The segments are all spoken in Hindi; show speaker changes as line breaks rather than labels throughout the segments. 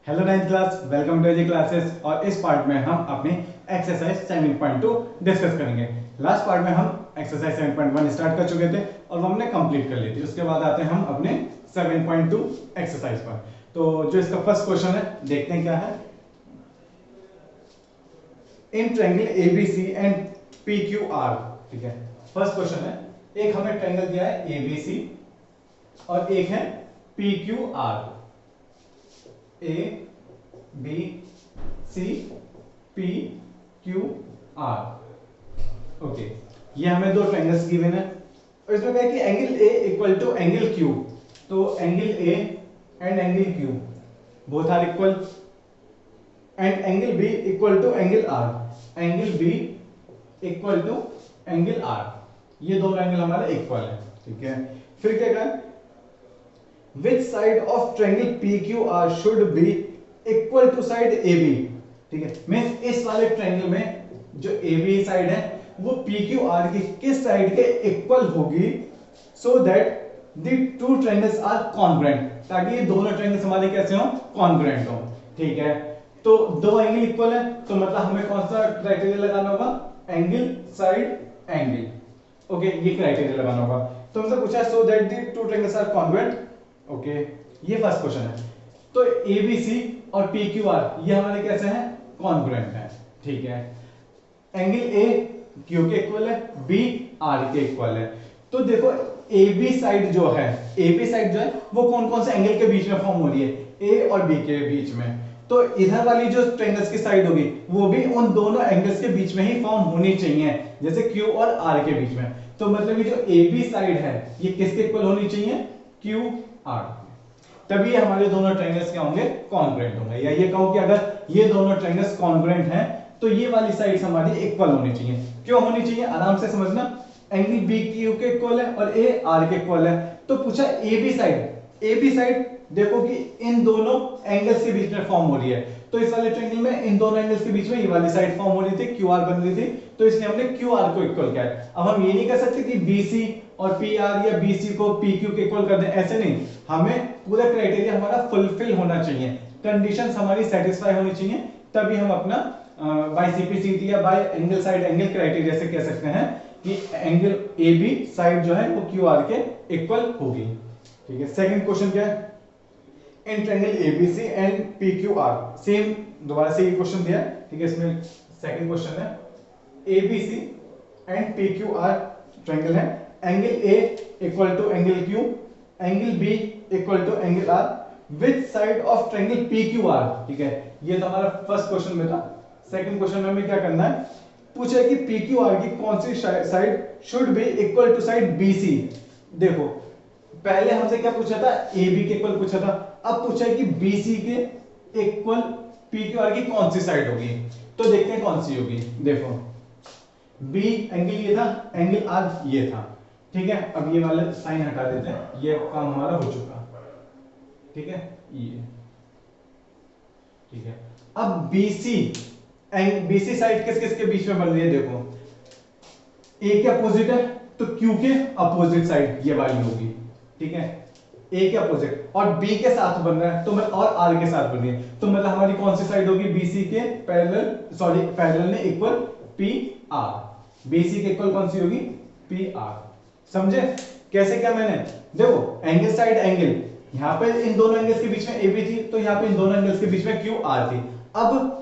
Hello ninth class, welcome to AG classes. और इस पार्ट में हम अपनी एक्सरसाइज 7.2 डिस्कस करेंगे। लास्ट पार्ट में हम एक्सरसाइज 7.1 स्टार्ट कर चुके थे और वो हमने कंप्लीट कर ली थी। उसके बाद आते हैं हम अपने 7.2 एक्सरसाइज पर। तो जो इसका फर्स्ट क्वेश्चन है, देखते हैं क्या है। In triangle ABC and PQR, ठीक है। फर्स्ट क्वेश्चन है, एक हमें ट्रायंगल दिया है एबीसी और एक है PQR. A B C P Q R. Okay, ये हमें दो ट्रायंगल्स गिवन है और इसमें क्या है कि angle A equal to angle Q. तो angle A and angle Q both are equal and angle B equal to angle R. Angle B equal to angle R, ये दोनों एंगल हमारे इक्वल है, ठीक है। फिर क्या करें, which side of triangle PQR should be equal to side AB, ठीक है। मींस इस वाले ट्रायंगल में जो AB साइड है वो PQR की किस साइड के इक्वल होगी, so that the two triangles are congruent, ताकि ये दोनों ट्रायंगल्स हमारे कैसे हो, कॉन्ग्रुएंट हो, ठीक है। तो दो एंगल इक्वल है तो मतलब हमें कौन सा क्राइटेरिया लगाना होगा, एंगल साइड एंगल। ओके, ये क्राइटेरिया लगाना होगा। तो हमसे पूछा so that the two triangles are congruent. Okay, ये फर्स्ट क्वेश्चन है। तो एबीसी और पीक्यूआर ये हमारे कैसे हैं, कॉन्ग्रुएंट हैं, ठीक है। एंगल ए क्यू के इक्वल है, बी आर के इक्वल है। तो देखो AB साइड जो है, AB साइड जो है वो कौन कौन से एंगल के बीच में फॉर्म हो रही है, ए और बी के बीच में। तो इधर वाली जो ट्रायंगल्स की साइड होगी वो भी उन दोनों एंगल्स के बीच में ही फॉर्म होनी चाहिए, जैसे क्यू और आर के बीच में। तो मतलब ये जो AB साइड है ये किसके इक्वल होनी चाहिए, क्यू आर। तभी हमारे दोनों ट्रायंगल्स क्या होंगे, कॉन्ग्रुएंट होंगे। या ये कहो कि अगर ये दोनों ट्रायंगल्स कॉन्ग्रुएंट हैं तो ये वाली साइड्स हमारी इक्वल होनी चाहिए। क्यों होनी चाहिए, आराम से समझना। एंगल बी क्यू के इक्वल है और ए आर के इक्वल है। तो पूछा AB साइड, AB साइड देखो कि इन दोनों एंगल्स के बीच में फॉर्म हो रही है। तो इस वाले ट्रायंगल में इन दोनों एंगल्स के बीच में ये वाली साइड फॉर्म हो रही थी, क्यूआर बन रही थी, तो इसलिए हमने क्यूआर को इक्वल किया है। अब हम ये नहीं कह सकते कि BC और PR या BC को PQ के इक्वल कर दें, ऐसे नहीं। हमें पूरा क्राइटेरिया हमारा फुलफिल होना चाहिए, कंडीशंस हमारी सेटिस्फाई होनी चाहिए, तभी हम अपना बाय CPCT या bye angle side angle criteria से कह सकते हैं कि एंगल AB साइड जो है वो QR के इक्वल होगी, ठीक है। सेकंड क्वेश्चन क्या है, in triangle ABC and PQR, same दोबारा से ये क्वेश्चन दिया है, ठीक है। इसमें सेकंड क्वेश्चन है, ABC एंड PQR ट्रायंगल है, angle A equal to angle Q, angle B equal to angle R, which side of triangle PQR, ठीक है। ये तो हमारा फर्स्ट क्वेश्चन में था। सेकंड क्वेश्चन में हमें क्या करना है, पूछा कि PQR की कौन सी side should be equal to side BC। देखो पहले हमसे क्या पूछा था, AB के इक्वल पूछा था, अब पूछा है कि BC के इक्वल PQR की कौन सी साइड होगी। तो देखते हैं कौन सी होगी। देखो B एंगल ये था, एंगल R ये था, ठीक है। अब ये वाले साइन हटा देते हैं, ये काम हमारा हो चुका, ठीक है। ये ठीक है। अब BC साइड किस किस के बीच में बन रही है, देखो A के अपोजिट है तो Q के अपोजिट साइड ये वाली होगी, ठीक है। A के अपोजिट और B के साथ बन रहा है तो मतलब और R के साथ बन रही है, तो मतलब हमारी कौन सी साइड होगी, BC के पैरेलल ने इक्वल PR। BC के इक्वल कौन सी होगी, PR। समझे कैसे, क्या मैंने, देखो एंगल साइड एंगल, यहां पे इन दोनों एंगल्स के बीच में AB थी, तो यहां पे इन दोनों एंगल्स के बीच में QR थी। अब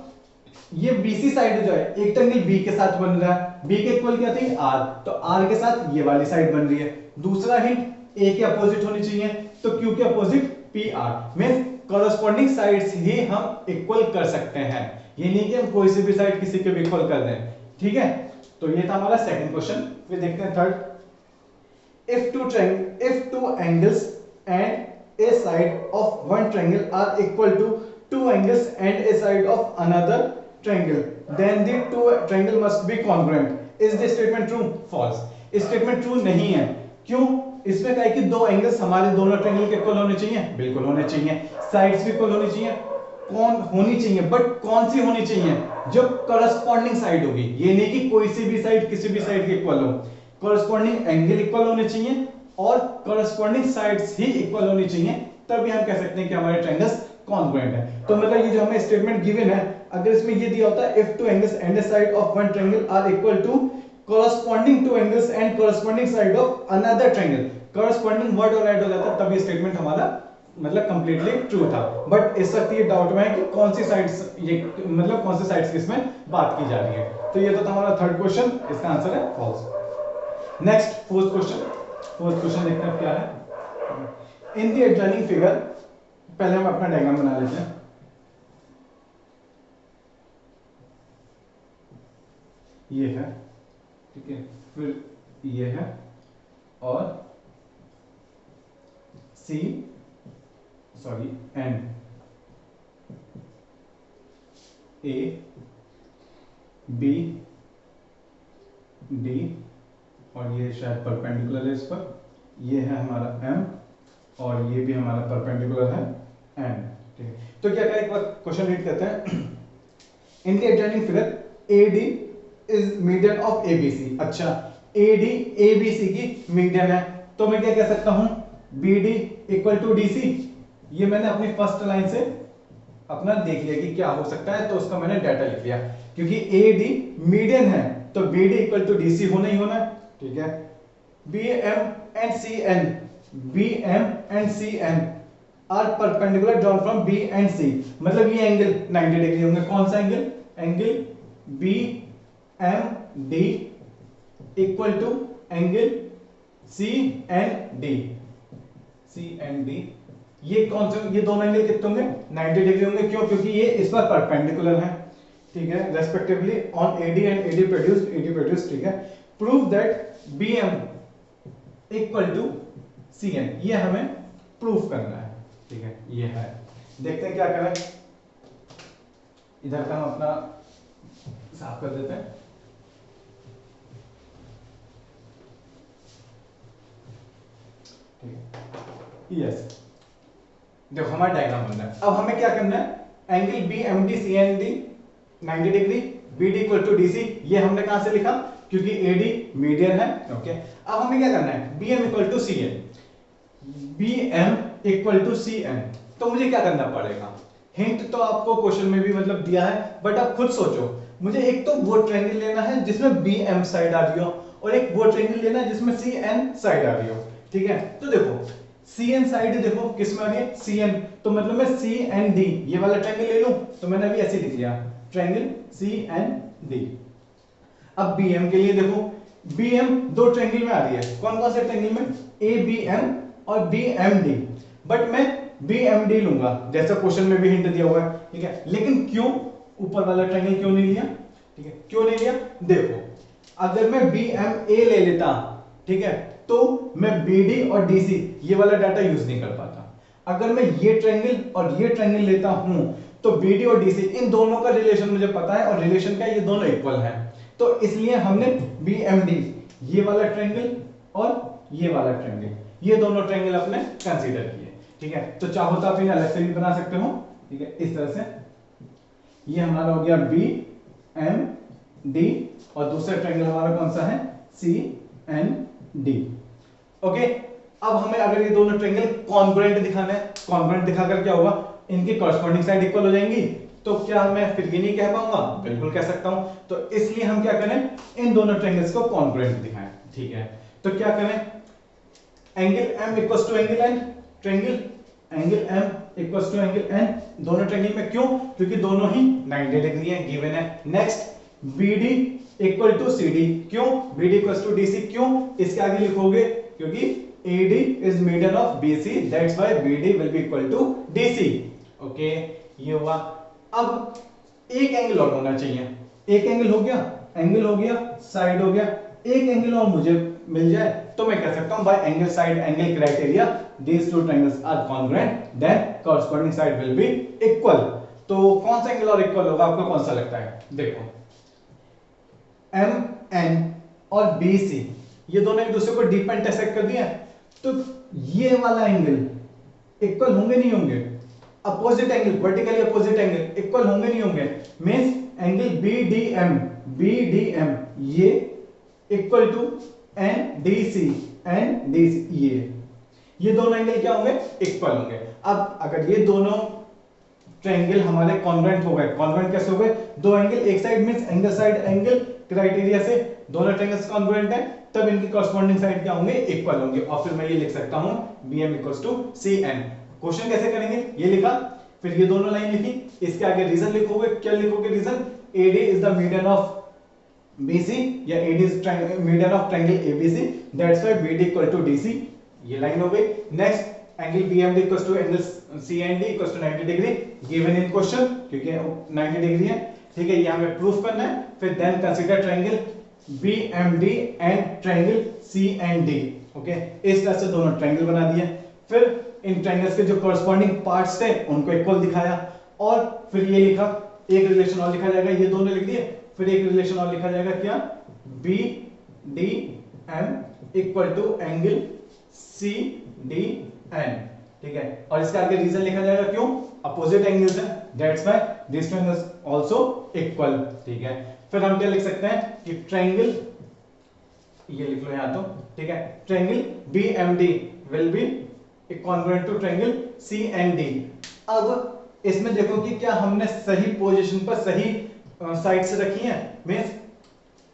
ये BC साइड जो है एक ट्रायंगल B के साथ बन रहा है, B के इक्वल क्या थी, R, तो R के साथ ये वाली साइड बन रही है। दूसरा हिंट, A के अपोजिट होनी चाहिए तो Q के opposite PR, means corresponding sides ही हम इक्वल कर सकते हैं, ये नहीं कि हम कोई सी भी साइड किसी के भी इक्वल कर दें, ठीक है। तो ये था हमारा सेकंड क्वेश्चन। फिर देखते हैं third, if two angles and a side of one triangle are equal to two angles and a side of another triangle, then the two triangle must be congruent। is this statement true, false? Statement true नहीं है। क्यों, इसमें क्या है कि दो एंगल्स हमारे दोनों ट्रायंगल के इक्वल होने चाहिए, बिल्कुल होने चाहिए। साइड्स भी इक्वल होनी चाहिए, कौन होनी चाहिए, बट कौन सी होनी चाहिए, जो करस्पॉन्डिंग साइड होगी। ये नहीं कि कोई सी भी साइड किसी भी साइड के इक्वल हो, करस्पॉन्डिंग एंगल इक्वल होने चाहिए और करस्पॉन्डिंग साइड्स ही इक्वल होनी चाहिए, तभी हम कह सकते हैं कि हमारे ट्रायंगल्स कॉन्ग्रुएंट है। तो मतलब ये जो हमें स्टेटमेंट गिवन है, अगर इसमें ये दिया होता है if two angles and side of one triangle are equal to corresponding to angles and corresponding side of another triangle, corresponding word और ऐड हो जाता है, तब ये स्टेटमेंट हमारा मतलब कंप्लीटली ट्रू था। बट इस वक्त ये डाउट में है कि कौन सी साइड्स ये मतलब कौन सी साइड्स की इसमें बात की जा रही है। तो ये तो था हमारा थर्ड क्वेश्चन, इसका आंसर है फॉल्स। नेक्स्ट फोर्थ क्वेश्चन देखते हैं क्या है। इन द एडजॉइनिंग फिगर, पहले हम अपना डायग्राम बना लेते हैं। ये है, ठीक है, फिर ये है और एन ए बी डी और ये शायद परपेंडिकुलर है इस पर, ये है हमारा एम और ये भी हमारा परपेंडिकुलर है एन, ठीक है। तो क्या करें, एक बार क्वेश्चन रीड करते हैं। In the adjoining figure AD is median of ABC. अच्छा, एडी एबीसी की मीडियन है, तो मैं क्या कह सकता हूं, बीडी इक्वल टू डीसी। ये मैंने अपनी फर्स्ट लाइन से अपना देख लिया कि क्या हो सकता है, तो उसका मैंने डाटा लिख लिया। क्योंकि एडी मीडियन है तो बीडी इक्वल टू डीसी होना ही होना है, ठीक है। BM and C N are perpendicular drawn from B and C, मतलब ये एंगल 90 डिग्री होंगे। कौन सा angle, angle B M D equal to angle C N D. ये कौन से, ये दोनों एंगल कितने होंगे, 90 डिग्री होंगे। क्यों, क्योंकि ये इस पर परपेंडिकुलर है, ठीक है, respectively on AD and AD produced, ठीक है। Prove that BM equal to C N, ये हमें प्रूफ करना है, ठीक है। ये है, देखते हैं क्या करें। इधर का हम अपना साफ कर देते हैं। यस, देखो हमारा डायग्राम बन रहा है। अब हमें क्या करना है, angle B M D C N D 90 degree, B D equal to D C, ये हमने कहां से लिखा, क्योंकि ए डी मीडियन है, ओके। अब हमें क्या करना है, B M equal to C N, B M equal to C N. तो मुझे क्या करना पड़ेगा, हिंट तो आपको क्वेश्चन में भी मतलब दिया है, बट आप खुद सोचो। मुझे एक तो वो ट्रायंगल लेना है जिसमें बी एम साइड आ रही हो, और एक वो ट्रायंगल लेना है जिसमें सी एन साइड आ रही हो, ठीक है। तो देखो सी एन साइड देखो किस में आ रही है, सी एन, तो मतलब मैं सी एन डी ये वाला ट्रायंगल ले लूं, तो मैंने अभी ऐसे लिख लिया, ट्रायंगल सी एन डी। अब बी एम के लिए देखो, बी एम दो ट्रायंगल में आ रही है, कौन कौन से ट्रायंगल में, ए बी एम और बी एम डी, बट मैं बी एम डी लूंगा जैसा क्वेश्चन में भी हिंट दिया हुआ है, ठीक है। लेकिन क्यों ऊपर वाला ट्रायंगल क्यों नहीं लिया, ठीक है, क्यों नहीं लिया, देखो अगर मैं बी एम ए ले लेता, ठीक है, तो मैं बीडी और डीसी ये वाला डाटा यूज नहीं कर पाता। अगर मैं ये ट्रायंगल और ये ट्रायंगल लेता हूं, तो बीडी और डीसी इन दोनों का रिलेशन मुझे पता है, और रिलेशन क्या है, ये दोनों इक्वल हैं। तो इसलिए हमने बीएमडी ये वाला ट्रायंगल और ये वाला ट्रायंगल, ये दोनों ट्रायंगल अपने कंसीडर किए, ठीक है। तो चाहो तो आप इन्हें अलग से भी बना सकते हो, ठीक है, इस तरह से। ये हमारा हो गया बी एम डी, और दूसरा ट्रायंगल हमारा कौन सा है, सी एन डी, ओके। अब हमें अगर ये दोनों ट्रायंगल कॉन्ग्रुएंट दिखाना है, कॉन्ग्रुएंट दिखाकर क्या होगा, इनकी कॉरस्पॉन्डिंग साइड इक्वल हो जाएंगी, तो क्या मैं फिर ये नहीं कह पाऊंगा, बिल्कुल कह सकता हूं। तो इसलिए हम क्या करें, इन दोनों ट्रायंगल्स को कॉन्ग्रुएंट दिखाएं, ठीक है। तो क्या करें, angle m equals to angle n, triangle angle m equals to angle n, दोनों ट्रायंगल में, क्यों, क्योंकि दोनों ही 90 डिग्री है, गिवन है। Next BD equal to CD, क्यों, BD इक्वल्स टू DC, क्यों, इसके आगे लिखोगे क्योंकि AD is median of BC, that's why BD will be equal to DC, okay. ये हुआ। अब एक एंगल और होना चाहिए, एक एंगल हो गया, साइड हो गया, एक एंगल और मुझे मिल जाए तो मैं कह सकता हूं bye angle side angle criteria these two triangles are congruent, then corresponding side will be equal। तो कौन सा एंगल और इक्वल होगा, आपको कौन सा लगता है, देखो MN और BC ये दोनों एक दूसरे को डी पर इंटरसेक्ट कर दिया, तो ये वाला एंगल इक्वल होंगे नहीं होंगे, opposite angle, vertically opposite angle equal होंगे नहीं होंगे, मींस एंगल BDM ये इक्वल टू NDC, ये दोनों एंगल क्या होंगे, इक्वल होंगे। अब अगर ये दोनों ट्रायंगल हमारे कॉन्ग्रुएंट हो गए। कॉन्ग्रुएंट कैसे हो गए? दो एंगल एक side means angle side angle criteria से दोनों ट्रायंगल्स कॉन्ग्रुएंट है, तब इनकी कॉरस्पॉन्डिंग साइड क्या होंगे? इक्वल होंगे। और फिर मैं ये लिख सकता हूं BM = CN। क्वेश्चन कैसे करेंगे? ये लिखा, फिर ये दोनों लाइन लिखी, इसके आगे रीजन लिखोगे। क्या लिखोगे reason? AD is the median of BC या AD is median of triangle ABC, that's why BD = DC। ये लाइन हो गई। Next angle BMD = angle CND = 90 degree given in question, क्योंकि 90 डिग्री है। ठीक है, ये हमें प्रूफ करना है। फिर then consider triangle BMD and triangle CND। Okay, इस तरह से दोनों ट्रायंगल बना दिए। फिर इन ट्रायंगल्स के जो कॉरस्पॉन्डिंग पार्ट्स थे उनको इक्वल दिखाया, और फिर ये लिखा, एक रिलेशन और लिखा जाएगा, ये दोनों लिख दिए। फिर एक रिलेशन और लिखा जाएगा, क्या? BDM = angle CDN। ठीक है, और इसका आगे रीजन लिखा जाएगा, क्यों? अपोजिट एंगल्स हैं, that's why this one is also equal. ठीक है, फिर हम क्या लिख सकते हैं कि ट्रायंगल, ये लिख लो यहां तो, ठीक है, triangle BMD will be congruent to triangle CND। अब इसमें देखो कि क्या हमने सही पोजीशन पर सही साइड से रखी है, मींस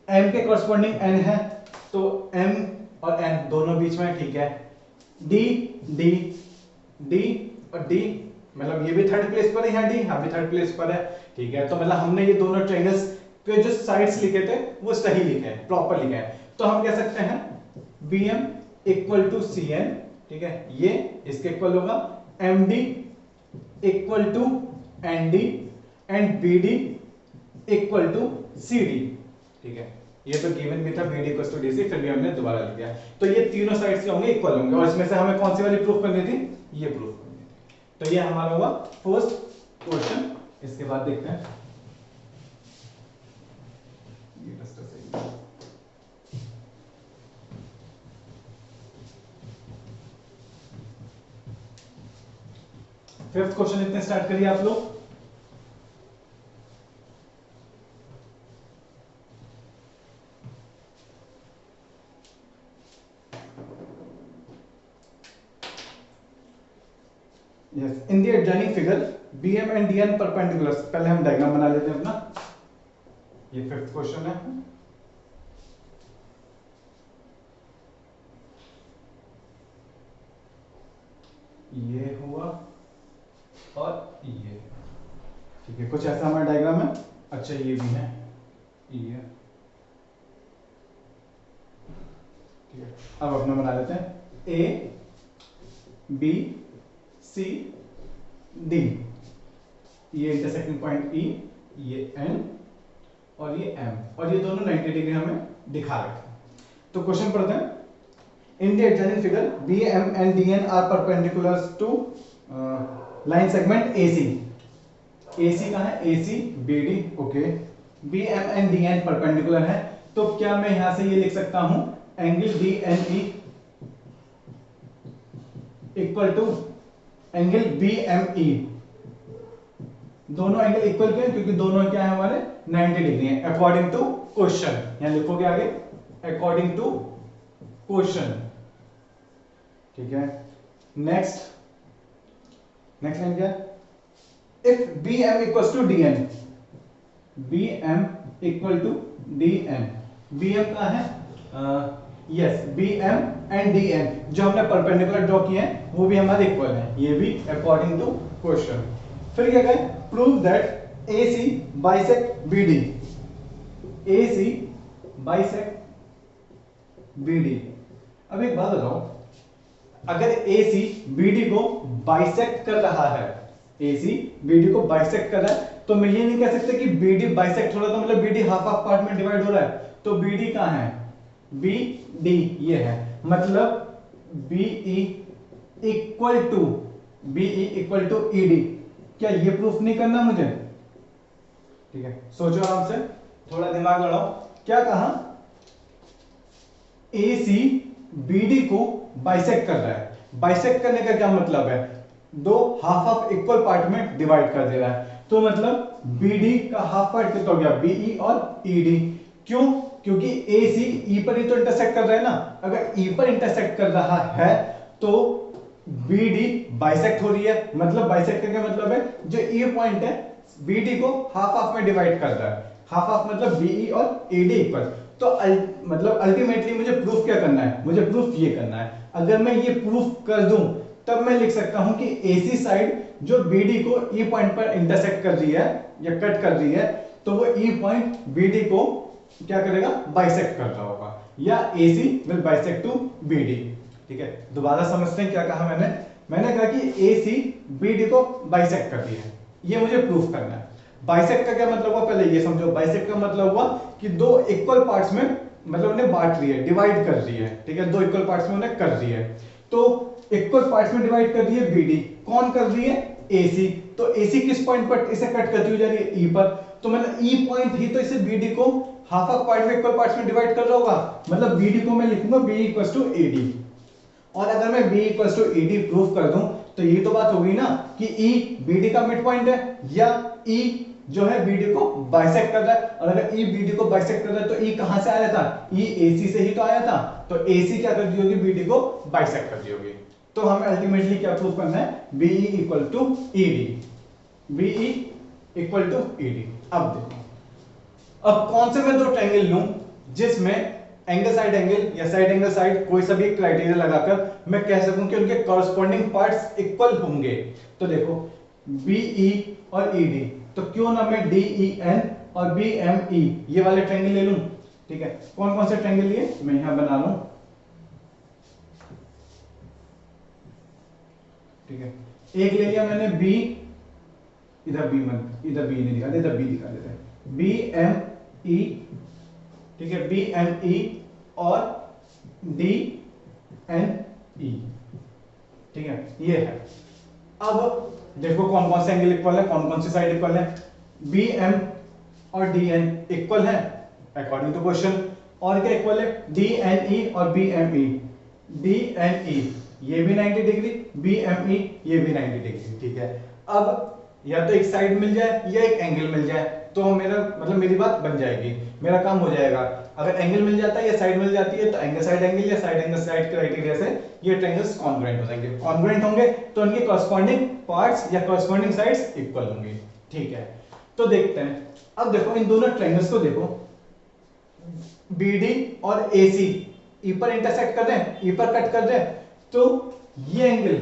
M के कॉरस्पॉन्डिंग N है, तो M और N दोनों बीच में, ठीक है। D D D और D, मतलब ये भी थर्ड प्लेस पर है, यहाँ D यहाँ भी थर्ड प्लेस पर है। ठीक है, तो मतलब हमने ये दोनों ट्रायंगल्स के जो साइड्स लिखे थे वो सही लिखे हैं, प्रॉपर लिखे हैं। तो हम कह सकते हैं BM = CN, ठीक है, ये इसके इक्वल होगा। MD = ND and BD = CD। ठीक है, ये तो गिवन भी था, BD = DC, फिर भी हमने दोबारा लिख दिया। तो ये तीनों साइड्स क्या होंगे? इक्वल होंगे। और इसमें से हमें कौन सी वाली प्रूफ करनी थी? ये प्रूफ करनी थी। तो ये हमारा होगा फर्स्ट क्वेश्चन। इसके बाद देखते हैं, ये डस्टर सही है। फिफ्थ क्वेश्चन इतने स्टार्ट करिए आप लोग। Yes, in the adjoining figure BM and DN perpendiculars, पहले हम डायग्राम बना लेते हैं अपना। ये फिफ्थ क्वेश्चन है। ये हुआ और ये, ठीक है, कुछ ऐसा हमारा डायग्राम है। अच्छा, ये भी है, ये, ठीक है। अब अपना बना लेते हैं A B C D, ये इंटरसेक्टिंग पॉइंट E, ये N और ये M, और ये दोनों 90 डिग्री हमें दिखा रखे हैं। तो क्वेश्चन पढ़ते हैं। In the adjoining figure, BM and DN are perpendicular to line segment AC. AC कहाँ है? AC BD, okay. BM and DN perpendicular है, तो क्या मैं यहां से ये लिख सकता हूं एंगल DNE = एंगल BME। दोनों एंगल इक्वल क्यों? क्योंकि दोनों क्या है हमारे 90 डिग्री हैं, अकॉर्डिंग टू क्वेश्चन। यहां लिखोगे आगे अकॉर्डिंग टू क्वेश्चन। ठीक है, नेक्स्ट लाइन क्या? If BM = DN, BM = DN, BM का है यस, BM एंड DN जो हमने परपेंडिकुलर ड्रॉ किए हैं वो भी हमारे इक्वल हैं, ये भी अकॉर्डिंग टू क्वेश्चन। फिर क्या कहें? Prove that AC bisect BD, AC bisect BD। अब एक बात बताओ, अगर AC BD को बाइसेक्ट कर रहा है, AC BD को बाइसेक्ट कर रहा है, तो मैं ये नहीं कह सकता कि BD बाइसेक्ट हो रहा है, तो मतलब BD हाफ हाफ पार्ट में डिवाइड हो रहा है। तो BD कहां है? BD ये है, मतलब BE = ED। क्या ये प्रूफ नहीं करना मुझे? ठीक है, सोचो आराम से, थोड़ा दिमाग लगाओ। क्या कहा? AC BD को बाइसेक्ट कर रहा है। बाइसेक्ट करने का क्या मतलब है? दो हाफ हाफ इक्वल पार्ट में डिवाइड कर दे रहा है, तो मतलब BD का हाफ पार्ट कितना हो गया? BE और ED। क्यों? क्योंकि AC E पर ही तो इंटरसेक्ट कर रहा है ना। अगर E पर इंटरसेक्ट कर रहा है तो बी डी बाइसेक्ट हो रही है, मतलब बाइसेक्ट का क्या मतलब है, जो ए पॉइंट है बी डी को हाफ हाफ में डिवाइड कर रहा है, हाफ हाफ मतलब बीई और एडी इक्वल। तो मतलब अल्टीमेटली मुझे प्रूफ क्या करना है, मुझे प्रूफ ये करना है। अगर मैं ये प्रूफ कर दूं तब मैं लिख सकता हूं कि एसी साइड जो बीडी को ई पॉइंट पर इंटरसेक्ट कर रही है या कट कर रही है, तो वो ई पॉइंट बीडी को क्या करेगा, बाइसेक्ट कर रहा होगा, या AC will bisect to BD. ठीक है, दोबारा समझते हैं क्या कहा मैंने। मैंने कहा कि एसी बीडी को बाइसेक्ट कर रही है, ये मुझे प्रूफ करना है। बाइसेक्ट का क्या मतलब हुआ, पहले ये समझो। बाइसेक्ट का मतलब हुआ कि दो इक्वल पार्ट्स में मतलब उन्हें बांट रही है, डिवाइड कर रही है। ठीक है, दो इक्वल पार्ट्स में उन्हें कर रही है। तो इक्वल पार्ट्स में डिवाइड कर रही है बीडी, कौन कर रही है, एसी। तो एसी किस पॉइंट पर इसे कट करती हुई जा रही है, ई पर। तो मतलब ई पॉइंट ही तो इसे बीडी को हाफ हाफ पार्ट में इक्वल पार्ट्स में डिवाइड कर रहा होगा, मतलब बीडी को मैं लिखूंगा बी इक्वल टू एडी। और अगर मैं b equal to ED proof कर दूं तो ये तो बात होगी ना कि E BD का मिड पॉइंट है, या E जो है BD को बाइसेक्ट कर रहा है। और अगर E BD को बाइसेक्ट कर रहा है तो E कहां से आया था, E AC से ही तो आया था। तो AC क्या कर दी होगी, BD को बाइसेक्ट कर दी होगी। तो हमें अल्टीमेटली क्या प्रूफ करना है, BE equal to ED, BE equal to ED। अब देखो, अब कौन से मैं दो ट्रायंगल लूं जिसमें एंगल साइड एंगल या साइड एंगल साइड कोई सा भी क्राइटेरिया लगाकर मैं कह सकूं कि उनके कॉरस्पॉन्डिंग पार्ट्स इक्वल होंगे। तो देखो BE और ED, तो क्यों ना मैं DEN और BME ये वाले ट्रायंगल ले लूं। ठीक है, कौन कौन से ट्रायंगल लिए मैं यहां बना लूं। ठीक है, एक ले लिया मैंने B, इधर B इधर B नहीं दिखा दे, इधर B दिखा देते हैं, BME। ठीक है, BME और DNE। ठीक है, ये है। अब देखो कौन कौन से एंगल इक्वल है, कौन कौन सी साइड इक्वल है। BM और DN इक्वल है अकॉर्डिंग टू क्वेश्चन। और क्या इक्वल है, DNE और BME। DNE ये भी 90 डिग्री, BME ये भी 90 डिग्री। ठीक है, अब या तो एक साइड मिल जाए या एक एंगल मिल जाए तो मेरा मतलब मेरी बात बन जाएगी, मेरा काम हो जाएगा। अगर एंगल मिल जाता है या साइड मिल जाती है तो एंगल साइड एंगल या साइड एंगल साइड क्राइटेरिया से ये ट्रायंगल्स कॉन्ग्रुएंट हो जाएंगे। कॉन्ग्रुएंट होंगे तो उनके कॉरस्पॉन्डिंग पार्ट्स या कॉरस्पॉन्डिंग साइड्स इक्वल होंगे। ठीक है, तो देखते हैं। अब देखो इन दोनों ट्रायंगल्स को देखो, BD और AC ई पर इंटरसेक्ट कर रहे हैं, ई पर कट कर रहे हैं। तो ये एंगल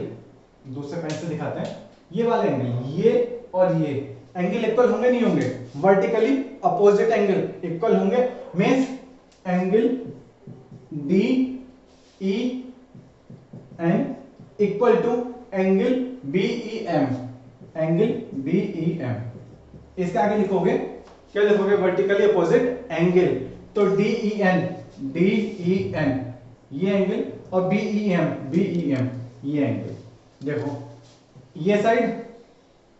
दूसरे पेन से दिखाते हैं, ये वाले एंगल, ये और ये एंगल इक्वल होंगे नहीं होंगे, वर्टिकली अपोजिट एंगल इक्वल होंगे। Means angle DEN equal to angle BEM, angle BEM। इसके आगे लिखोगे, क्या लिखोगे, वर्टिकली अपोजिट एंगल। तो DEN ये एंगल और BEM ये एंगल। देखो ये साइड,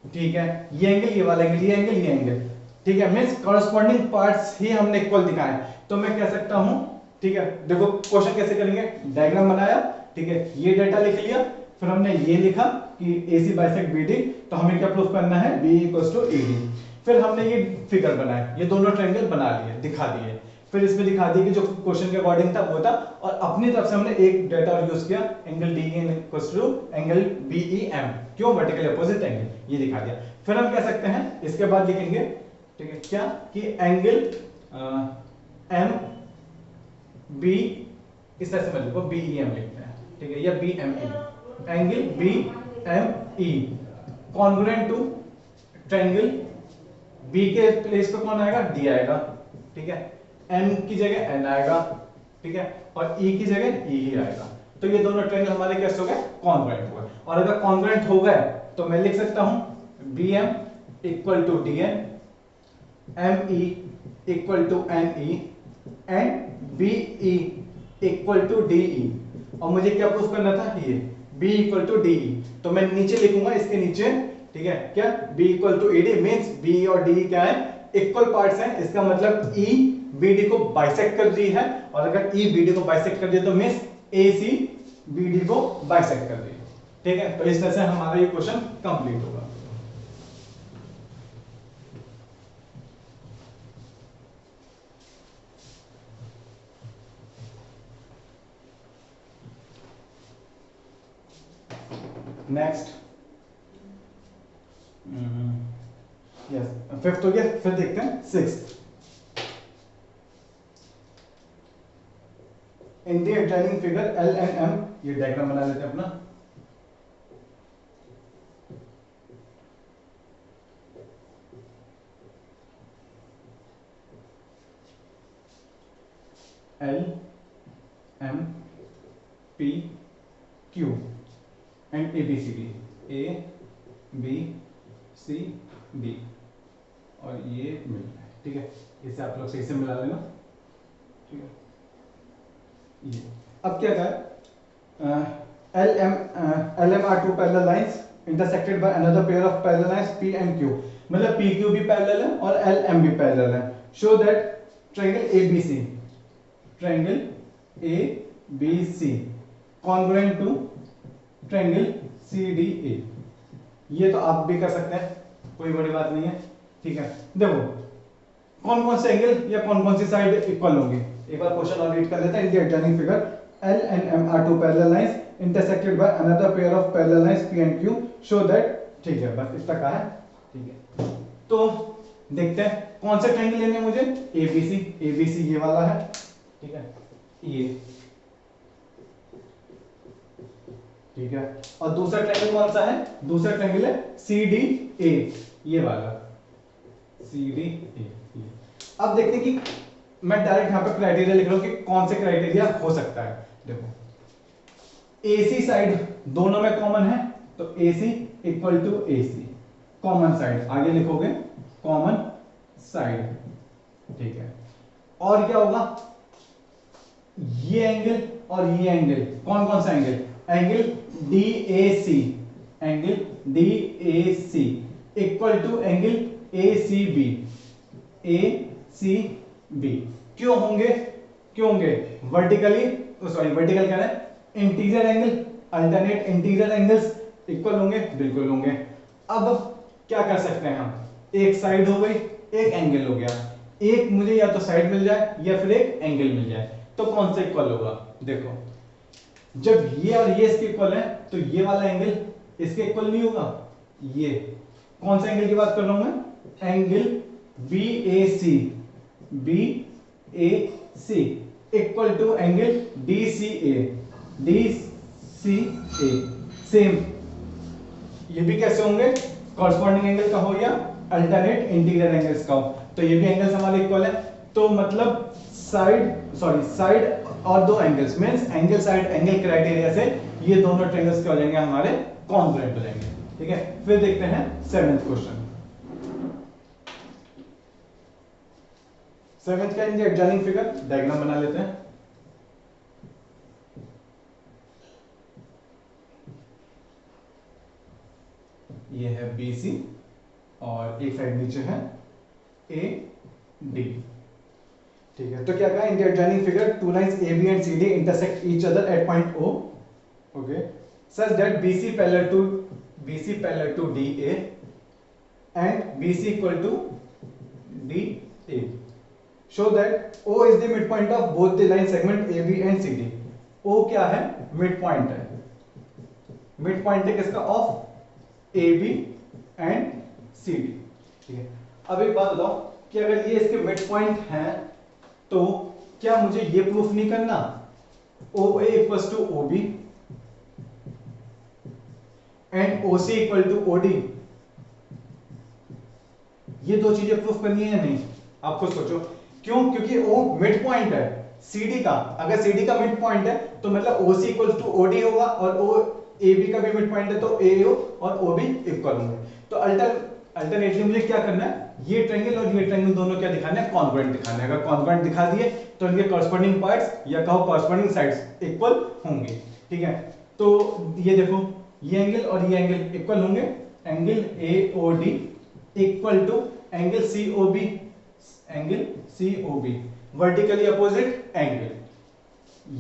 ठीक है, ये एंगल, ये वाला एंगल, ये एंगल, ये एंगल। ठीक है, मींस कॉरस्पॉन्डिंग पार्ट्स ही हमने इक्वल दिखाए। तो मैं कह सकता हूं, ठीक है, देखो क्वेश्चन कैसे करेंगे, डायग्राम बनाया, ठीक है, ये डाटा लिख लिया, फिर हमने ये लिखा कि AC बाइसेक्ट BD, तो हमें क्या प्रूफ करना है, BE इक्वल्स टू ED। फिर हमने ये फिगर बनाया, ये दोनों ट्रायंगल बना लिए, दिखा दिए। फिर इसमें दिखा दिया कि जो क्वेश्चन के अकॉर्डिंग था वो था, और अपनी तरफ से हमने एक डाटा और यूज किया, angle DEN equals to angle BEM, क्यों, वर्टिकली अपोजिट एंगल, ये दिखा दिया। फिर हम कह सकते हैं, इसके बाद लिखेंगे, ठीक है, क्या कि एंगल MB, इस तरह से मैं लिखो BEM लिखते हैं, ठीक है, या BME, angle BME congruent to triangle B के प्लेस पे कौन आएगा, D आएगा। ठीक है, M की जगह N आएगा। ठीक है, और E की जगह E ही आएगा। तो ये दोनों ट्रायंगल हमारे कैसे हो गए, कॉन्ग्रुएंट हो गए। और अगर कॉन्ग्रुएंट हो गए तो मैं लिख सकता हूं BM equal to DN, ME equal to NE and BE equal to DE। और मुझे क्या प्रूफ करना था, ये B इक्वल टू DE। तो मैं नीचे लिखूंगा, इसके नीचे, ठीक है, क्या B equal to ED, means BE और DE क्या है, इक्वल पार्ट्स हैं। इसका मतलब E BD को बाइसेक्ट कर रही है, और अगर E BD को बाइसेक्ट कर दिया तो मींस AC BD को बाइसेक्ट कर रही है। ठीक है, तो इस तरह से हमारा ये क्वेश्चन कंप्लीट होगा। नेक्स्ट यस, फिफ्थ हो गया, फिर देखते हैं sixth. In the adjoining figure L and M, ये डायग्राम बना लेते हैं अपना। L M P Q and A B C D, A B C D, और ये मिल रहा है, ठीक है। इसे आप लोग सही से मिला लेना, ठीक है। ये अब क्या कहा, L M are two parallel lines intersected by another pair of parallel lines P and Q, मतलब पी क्यू भी पैरेलल है और एल एम भी पैरेलल है। Show that triangle A B C, triangle A B C congruent to triangle C D A. ये तो आप भी कर सकते हैं, कोई बड़ी बात नहीं है, ठीक है। देखो कौन कौन से एंगल या कौन कौन सी साइड इक्वल होंगे, एक बार क्वेश्चन और रीड कर लेते हैं। In the adjoining figure L and M are two parallel lines intersected by another pair of parallel lines P and Q, show that, ठीक है, बस इतना कहा है, ठीक है। तो देखते हैं कौन से ट्रायंगल लेने हैं मुझे, ABC, ABC ये वाला है, ठीक है, ये, ठीक है। और दूसरा ट्रायंगल कौन सा है, दूसरा ट्रायंगल है CDA, ये वाला CDA। अब देखते हैं कि मैं डायरेक्ट यहां पे क्राइटेरिया लिख रहा हूं कि कौन से क्राइटेरिया हो सकता है। देखो AC साइड दोनों में कॉमन है, तो AC equal to AC, common side आगे लिखोगे कॉमन साइड, ठीक है। और क्या होगा, ये एंगल और ये एंगल, कौन कौन सा angle, angle DAC, angle DAC equal to angle ACB, ACB क्यों होंगे, क्यों होंगे, वर्टिकली, सॉरी वर्टिकल क्या है, integer angle, alternate integer angles equal होंगे, बिल्कुल होंगे। अब क्या कर सकते हैं हम, एक साइड हो गई, एक एंगल हो गया, एक मुझे या तो साइड मिल जाए या फिर एक एंगल मिल जाए, तो कौन सा इक्वल होगा। देखो जब ये और ये इसके इक्वल है तो ये वाला एंगल इसके इक्वल नहीं होगा। ये कौन सा एंगल की बात कर रहा हूं मैं, angle BAC, BAC equal to angle DCA, DCA same, ये भी कैसे होंगे, कॉरस्पॉन्डिंग एंगल का हो या अल्टरनेट इंटीरियर एंगल्स का हो, तो ये भी एंगल्स हमारे इक्वल है। तो मतलब साइड और दो angles means angle side angle criteria से ये दोनों ट्रायंगल्स क्या हो जाएंगे, हमारे कॉन्ग्रुएंट हो जाएंगे, ठीक है। फिर देखते हैं सेवेंथ क्वेश्चन। सेवेंथ का इंडिया एडजॉइनिंग फिगर डायग्राम बना लेते हैं। ये है BC और एक साइड नीचे है AD, ठीक है। तो क्या कहा, in the adjoining figure two lines AB and CD intersect each other at point O, okay, such that BC parallel to DA and BC equal to DA, show that O is the midpoint of both the line segment AB and CD। O क्या है, midpoint है, midpoint है किसका, ऑफ AB एंड CD, ठीक है। अब एक बात बताओ कि अगर ये इसके midpoint हैं तो क्या मुझे ये प्रूफ नहीं करना, OA equals to OB and OC equal to OD, ये दो चीजें प्रूफ करनी है या नहीं, आप खुद सोचो। क्यों, क्योंकि O मिड पॉइंट है CD का, अगर CD का मिड पॉइंट है तो मतलब OC इक्वल टू OD होगा, और AB का भी मिड पॉइंट है तो AO और OB इक्वल होंगे। तो अल्टरनेटली मुझे क्या करना है, ये ट्रायंगल और ये ट्रायंगल दोनों क्या दिखाना है, कॉन्ग्रुएंट दिखाना है। अगर कॉन्ग्रुएंट दिखा दिए तो इनके कॉरस्पॉन्डिंग पार्ट्स या कहो कॉरस्पॉन्डिंग साइड्स इक्वल होंगे, ठीक है। तो ये देखो ये एंगल और ये एंगल इक्वल होंगे, angle AOD equal to angle COB, angle COB vertically opposite angle.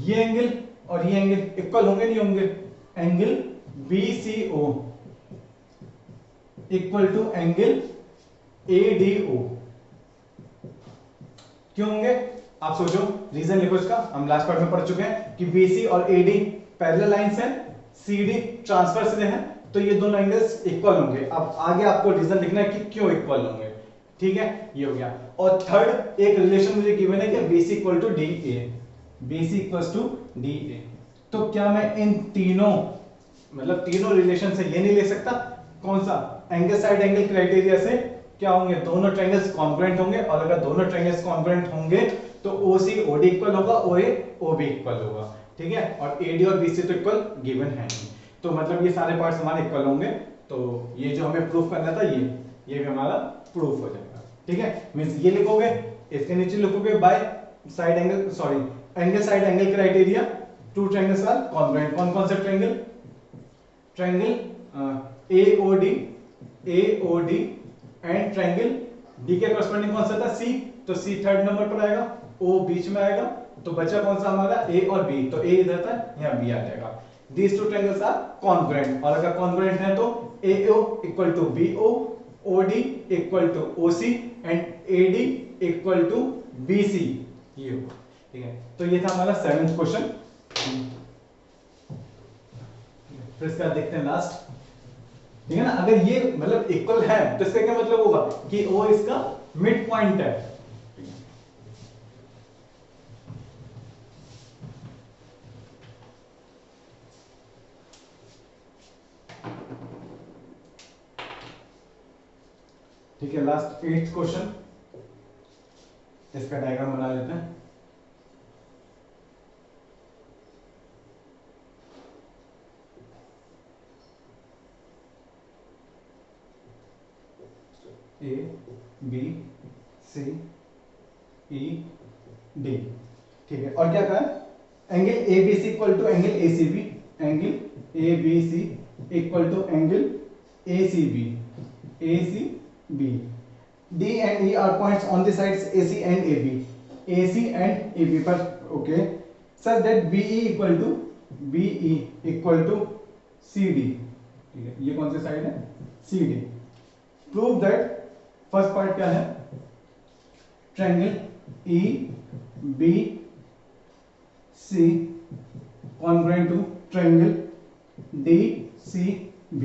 ये एंगल और ये एंगल इक्वल होंगे नहीं होंगे, angle BCO equal to angle ADO, क्यों होंगे, आप सोचो, रीजन लिखो इसका, हम लास्ट पार्ट में पढ़ चुके हैं कि BC और AD पैरेलल लाइंस हैं, CD ट्रांसवर्स हैं, तो ये दोनों एंगल्स इक्वल होंगे। अब आगे आपको रीजन लिखना है कि क्यों इक्वल होंगे। ठीक है, ये हो गया। और थर्ड एक रिलेशन मुझे गिवन है कि BC equal to DA, BC equals to DA। तो क्या मैं इन तीनों मतलब तीनों रिलेशन से ये नहीं ले सकता, कौन सा, एंगल साइड एंगल क्राइटेरिया से क्या होंगे, दोनों ट्रायंगल्स कॉन्ग्रुएंट होंगे, और अगर दोनों ट्रायंगल्स कॉन्ग्रुएंट होंगे तो OC OD इक्वल होगा, OA OB इक्वल होगा। ठीक है, और AD और BC तो इक्वल गिवन है नहीं, तो मतलब ये सारे पार्ट्स हमारे इक्वल होंगे। तो ये जो हमें प्रूफ करना था ये भी हमारा प्रूफ हो जाएगा। ठीक है, मींस ये लिखोगे, इसके नीचे लिखोगे by side angle, sorry angle side angle criteria two triangles are congruent. कौन कौन से triangle, triangle AOD and triangle D के कॉरस्पॉन्डिंग कौन सा था, C, तो C थर्ड नंबर पर आएगा, O बीच में आएगा, तो बचा कौन सा हमारा A और B, तो A इधर था, यहाँ B आ जाएगा। These two triangles are congruent, और अगर congruent है तो AO equal to BO, OD equal to OC and AD equal to BC, ये होगा। ठीक है, तो ये था हमारा 7th क्वेश्चन। फिर इसका देखते हैं लास्ट। ठीक है ना, अगर ये मतलब इक्वल है तो इसका क्या मतलब होगा कि O इसका मिड पॉइंट है। ठीक है, लास्ट 8th क्वेश्चन, इसका डायग्राम बना लेते हैं। A B C E D। ठीक है, और क्या कहा है, angle ABC equal to angle ACB, angle ABC equal to angle ACB, D and E are points on the sides AC and AB, AC and AB पर okay, such that BE equal to CD। ठीक है, ये कौन सी साइड है, CD। Prove that, first part क्या है, triangle EBC congruent to triangle DCB।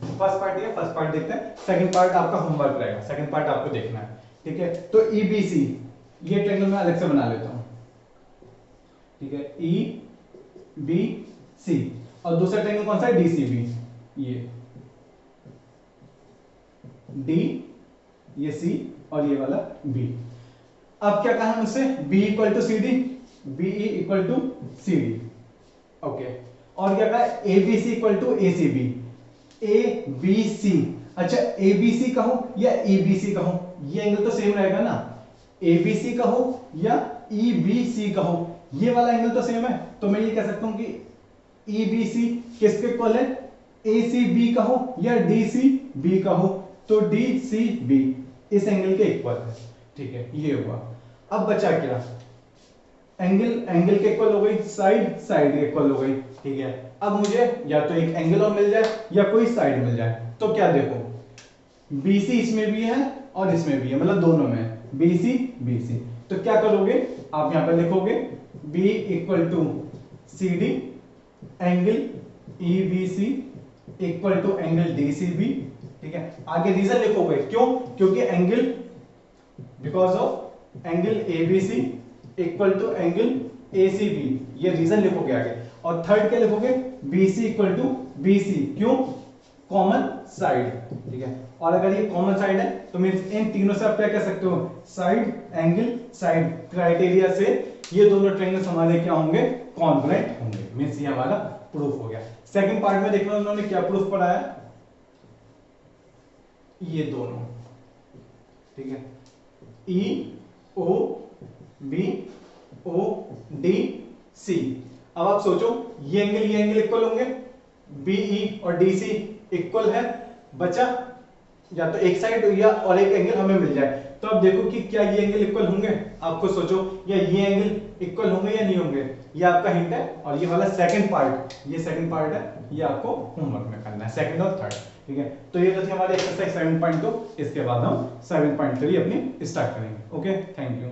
First part ये, फर्स्ट पार्ट देखते हैं, सेकंड पार्ट आपका होमवर्क रहेगा, सेकंड पार्ट आपको देखना है। ठीक है, तो EBC ये ट्रायंगल मैं अलग से बना लेता हूं। ठीक है, EBC, और दूसरा ट्रायंगल कौन सा है, DCB, ये D, ये C और ये वाला B। अब क्या कहा मुझसे, B equal to CD, BE equal to CD। Okay, और क्या कहा, ABC equal to ACB, ABC। अच्छा, ABC कहो या EBC कहो, ये एंगल तो सेम रहेगा ना, ABC कहो या EBC कहो, ये वाला एंगल तो सेम है, तो मैं ये कह सकता हूं कि EBC किसके इक्वल है, ACB कहो या DCB कहो, तो DCB इस एंगल के इक्वल है। ठीक है, ये हुआ। अब बचा क्या, एंगल के इक्वल हो गई, साइड के इक्वल हो गई। ठीक है, अब मुझे या तो एक एंगल और मिल जाए या कोई साइड मिल जाए। तो क्या देखो, BC इसमें भी है और इसमें भी है, मतलब दोनों में BC। तो क्या करोगे, आप यहां पर लिखोगे B equal to CD, angle EBC equal to angle DCB। ठीक है, आगे रीजन लिखोगे, क्यों, क्योंकि angle, because of angle ABC equal to angle ACB, ये रीजन लिखोगे आगे। और थर्ड क्या लिखोगे, BC इक्वल टू BC, क्यों, कॉमन साइड। ठीक है, और अगर ये कॉमन साइड है तो मींस इन तीनों से आप क्या कह सकते हो, साइड एंगल साइड क्राइटेरिया से ये दोनों ट्रायंगल्स हमारे क्या होंगे, कॉन्ग्रुएंट होंगे। मींस ये हमारा प्रूफ हो गया। सेकंड पार्ट में देखना उन्होंने क्या प्रूफ पढ़ाया, ये दोनों। ठीक है, EOBODC। अब आप सोचो, ये एंगल इक्वल होंगे, BE और DC इक्वल है, बचा या तो एक साइड या और एक एंगल हमें मिल जाए। तो अब देखो कि क्या ये एंगल इक्वल होंगे, आपको सोचो, या ये एंगल इक्वल होंगे या नहीं होंगे, ये आपका हिंट है। और ये वाला सेकंड पार्ट, ये सेकंड पार्ट है, ये आपको होमवर्क में करना है, सेकंड और थर्ड। ठीक है, तो ये तो थी हमारी एक्सरसाइज 7.2। इसके बाद हम 7.3 अपनी स्टार्ट करेंगे। Okay, thank you.